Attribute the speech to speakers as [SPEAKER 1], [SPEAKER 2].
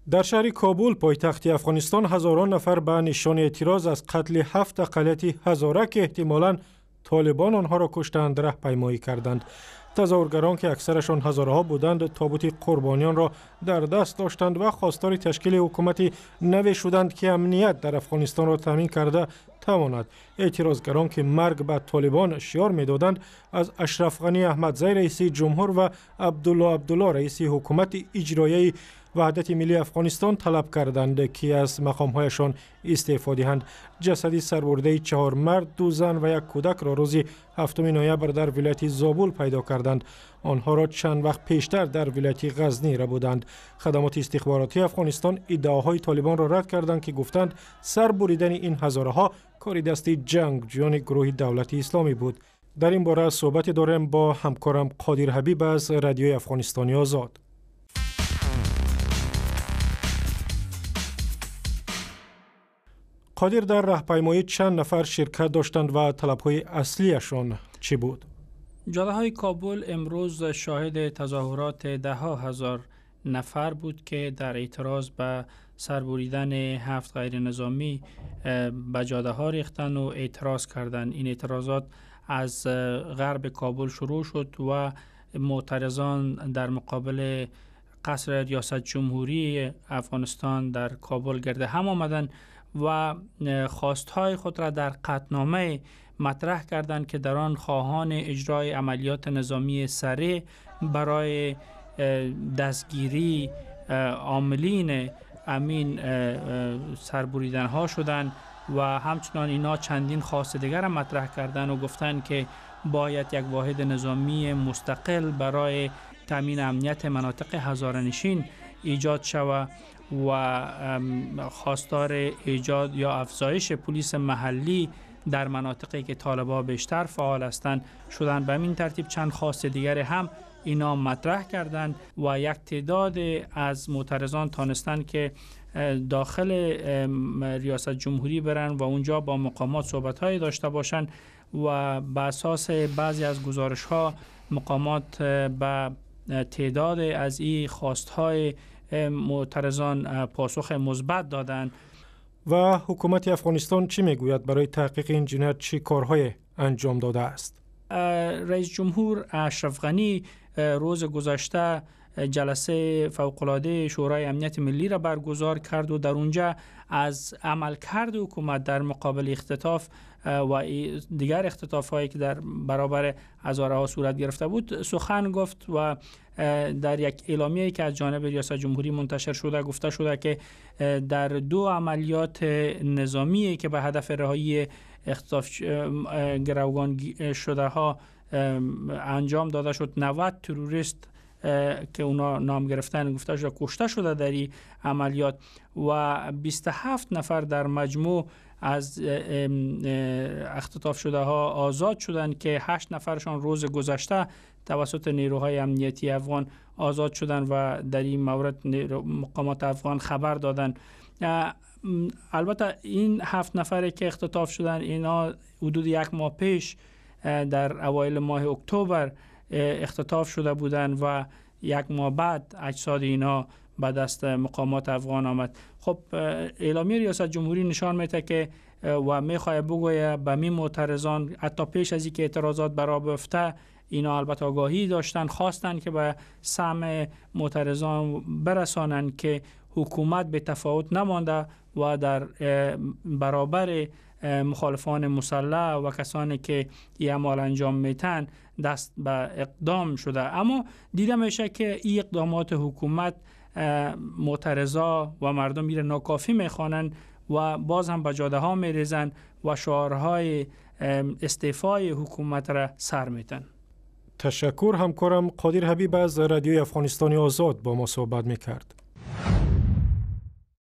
[SPEAKER 1] در شهر کابل پایتخت افغانستان هزاران نفر به نشان اعتراض از قتل 7 اقلیت هزاره که احتمالاً طالبان آنها را کشتند راهپیمایی کردند. تظاهرگران که اکثرشان هزاره ها بودند تابوت قربانیان را در دست داشتند و خواستار تشکیل حکومت نو شدند که امنیت در افغانستان را تامین کرده تواند. اعتراضگران که مرگ به طالبان شعار می‌دادند از اشرف غنی احمدزی رئیس جمهور و عبدالله رئیس حکومت اجرایی وحدت ملی افغانستان طلب کردند که از مقام‌هایشان استعفا دهند. جسد سربرده 4 مرد، 2 زن و 1 کودک را روز 7 نوامبر در ولایت زابل پیدا کردند. آنها را چند وقت پیشتر در ولایت غزنی بودند. خدمات استخباراتی افغانستان ادعاهای طالبان را رد کردند که گفتند سربریدن این هزاره‌ها کار دست جنگجویان گروه دولت اسلامی بود. در این باره صحبت داریم با همکارم قادر حبیب از رادیوی افغانستانی آزاد. قادر، در راهپیمایی چند نفر شرکت داشتند و طلب‌های اصلیشان چی بود؟
[SPEAKER 2] جاده‌های کابل امروز شاهد تظاهرات ده‌ها هزار نفر بود که در اعتراض به سربریدن 7 غیر نظامی به جاده‌ها ریختند و اعتراض کردند. این اعتراضات از غرب کابل شروع شد و معترضان در مقابل قصر ریاست جمهوری افغانستان در کابل گرد هم آمدند و خواستهای خود را در قطعنامه مطرح کردند که در آن خواهان اجرای عملیات نظامی سریع برای دستگیری عاملین امین سربریدن ها شدند و همچنان اینا چندین خواست دیگر را مطرح کردند و گفتند که باید یک واحد نظامی مستقل برای تامین امنیت مناطق هزاره‌نشین ایجاد شود و خواستار ایجاد یا افزایش پلیس محلی در مناطقی که طالبان بیشتر فعال هستند شدند. به همین ترتیب چند خواست دیگر هم اینا مطرح کردند و یک تعداد از معترضان تانستند که داخل ریاست جمهوری برن و اونجا با مقامات صحبت‌های داشته باشند و بر اساس بعضی از گزارش‌ها مقامات به تعداد از این خواست‌های معترضان پاسخ مثبت دادند.
[SPEAKER 1] و حکومت افغانستان چی میگوید برای تحقیق این جنایت چه کارهای انجام داده است؟
[SPEAKER 2] رئیس جمهور اشرف غنی روز گذشته جلسه فوق‌العاده شورای امنیت ملی را برگزار کرد و در اونجا از عملکرد حکومت در مقابل اختطاف و دیگر اختطاف‌هایی که در برابر هزاره‌ها صورت گرفته بود سخن گفت و در یک اعلامیه‌ای که از جانب ریاست جمهوری منتشر شده گفته شده که در 2 عملیات نظامی که به هدف رهایی اختطاف گروگان شده ها انجام داده شد 90 تروریست که اونا نام گرفتن گفته شده کشته شده در این عملیات و 27 نفر در مجموع از اختطاف شده ها آزاد شدند که 8 نفرشان روز گذشته توسط نیروهای امنیتی افغان آزاد شدند و در این مورد مقامات افغان خبر دادند. البته این 7 نفری که اختطاف شدند اینا حدود 1 ماه پیش در اوایل ماه اکتبر اختطاف شده بودند و 1 ماه بعد اجساد اینا به دست مقامات افغان آمد. خب اعلامیه ریاست جمهوری نشان میده که و میخواد بگوید به می معترضان حتی پیش از اینکه اعتراضات برآ بیفته اینا البته آگاهی داشتن خواستن که به سمع معترضان برسانن که حکومت به تفاوت نمانده و در برابر مخالفان مسلح و کسانی که این اعمال انجام میتن دست به اقدام شده. اما دیده میشه که این اقدامات حکومت معترضا و مردم میره ناکافی میخوانن و باز هم به جاده ها میریزن و شعارهای استعفای حکومت را سر میتن.
[SPEAKER 1] تشکر. همکارم قادر حبیب از رادیوی افغانستانی آزاد با ما صحبت میکرد.